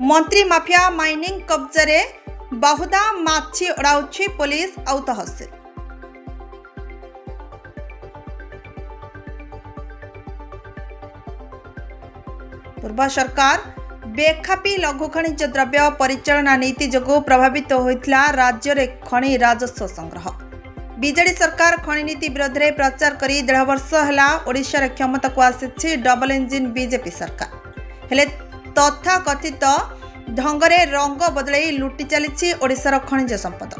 मंत्री mafia mining कब्जारे Bahuda माछी उड़ाउछि police आउ तहसील। पूर्व सरकार बेखापी लघु खनिज द्रव्य परिचालना नीति जोगु प्रभावित होइथिला राज्य रे खनि राजस्व संग्रह। बीजेडी सरकार खनि नीति विरोध में प्रचार करी 1.5 वर्ष है ओडिशा क्षमता को आसी डबल इंजिन बीजेपी सरकार हेले तथा कथित ढंगरे रंग बदलई लुटि चली ओडिशार खनिज संपद।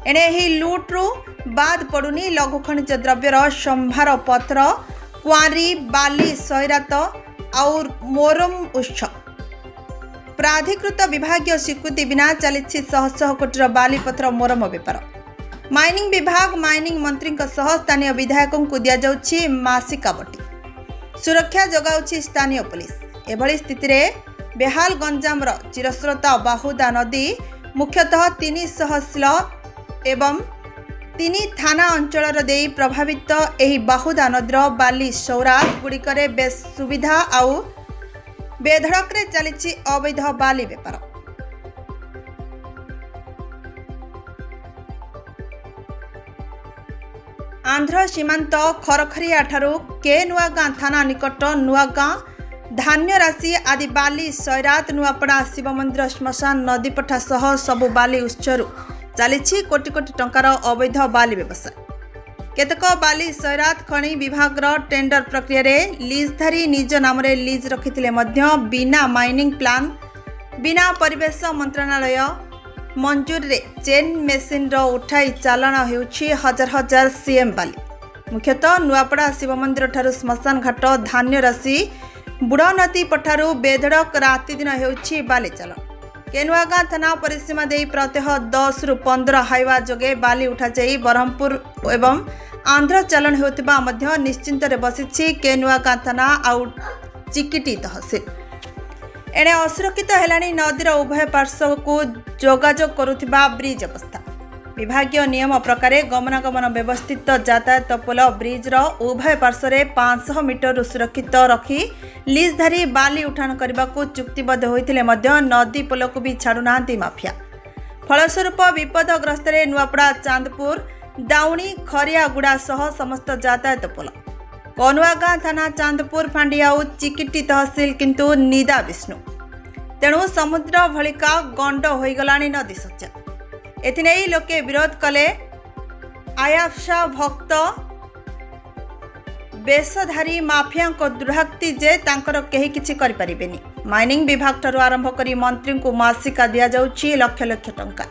एणे ही लुट्रु बाद पड़ुनी लघु खनिज द्रव्यर संभार पथर क्वारी बाली सैरात और मोरम उत्सव। प्राधिकृत विभागीय स्वीकृति बिना चली शह शह कोटीर बाली पथर मोरम बेपार। माइनिंग विभाग माइनिंग मंत्री स्थानीय विधायकों को दि जाउछि मासिका बटी। सुरक्षा जगाउछि स्थानीय पुलिस। एभली स्थिति रे बेहाल गंजामर चिरस्रोता बाहुदा नदी मुख्यतः 3 तहसील एवं 3 थाना अंचल देई प्रभावित एही बाहुदा नदीर बाली सौरा गुड़िकरे बेस सुविधा आउ बेधड़क चली अवैध बाली बेपार। आंध्र सीमांत खरखरिया ठारू के नुआगां थाना निकट नुआगां धान्य राशि आदि बाली सैरात नुआपड़ा शिव मंदिर श्मशान नदीपठा सह सबु बाली उत्सरू चली कोटी कोटी टंकार अवैध बाली व्यवसाय। केतक बाली सैरात खनि विभाग टेंडर प्रक्रिया रे लीजधारी निज नाम रे लीज रखिथिले मध्य बिना माइनिंग प्लान बिना परिवेश मंत्रणालय मंजूर रे चेन मेसीन उठाई चालाण होउछि हजार हजार सीएम बाली। मुख्यतः नुआपड़ा शिव मंदिर ठारू श्मशान घाट धान्य राशि बुढ़ नदी पठारू बेधड़क राति दिन होउछि बाली चालाण। केनुआगां थाना परिसीमा देई प्रत्यह 10 रु 15 हाईवा जोगे बाली उठा जाई बरहमपुर एवं आंध्र चालाण होउतिबा मध्य निश्चिंत रे बसिछि केनुआगां थाना आउ चिकिटी तहसील। एणे असुरक्षित हेलानी नदीर उभय पार्श्व को जोगाजोग करुथिबा ब्रिज अवस्था। विभागीय नियम प्रकार गमनागमन व्यवस्थित यातायात पोल ब्रिजर उभय पार्श्व 500 मीटर सुरक्षित रखी लीजधारी बाली उठाण करने को चुक्तिबद्ध होइथिले मध्य नदी पोल को भी छाड़ुना माफिया। फलस्वरूप विपदग्रस्त नुआपड़ा चांदपुर दाउणी खरियागुड़ा सह समस्त यातायात पोल कनुआगां थाना चांदपुर फांडियाउ चिकिटी तहसील किंतु निदा विष्णु तेणु समुद्र भलिका गंड होइगलानी नदी सज्जा। एथिने लोके विरोध कले आयाफा भक्त बेसधारी माफिया दुर्भाक्ति जे तांकर केही किछि करि परिबेनी। माइनिंग विभाग ठारू आरंभ करी मंत्री को मासिका दिया जाउछि लक्ष लक्ष टंका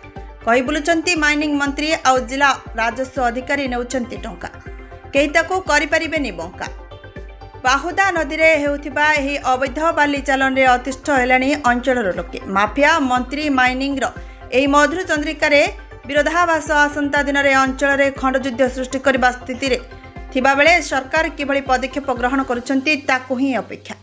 कहि बुलुचंती माइनिंग मंत्री आउ जिला राजस्व अधिकारी नेउचंती टंका केही ताकू करि परिबेनी बंका। बाहुदा नदी रे हेउथिबा एही अवैध बाली चालन रे अतिष्ठ हेलानी अंचलर लोके। माफिया मंत्री माइनिंग रो एही मधुर चंद्रिका रे विरोधाभास आसंता दिन रे अंचल रे खंडयुद्ध सृष्टि करबा स्थिति रे थिबा बेले सरकार किभली पदक्षेप ग्रहण करुछंती ताकू ही अपेक्षा।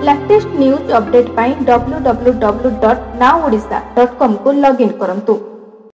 लेटेस्ट न्यूज अपडेट पाई www.nowodisha.com को लॉगिन करंतु।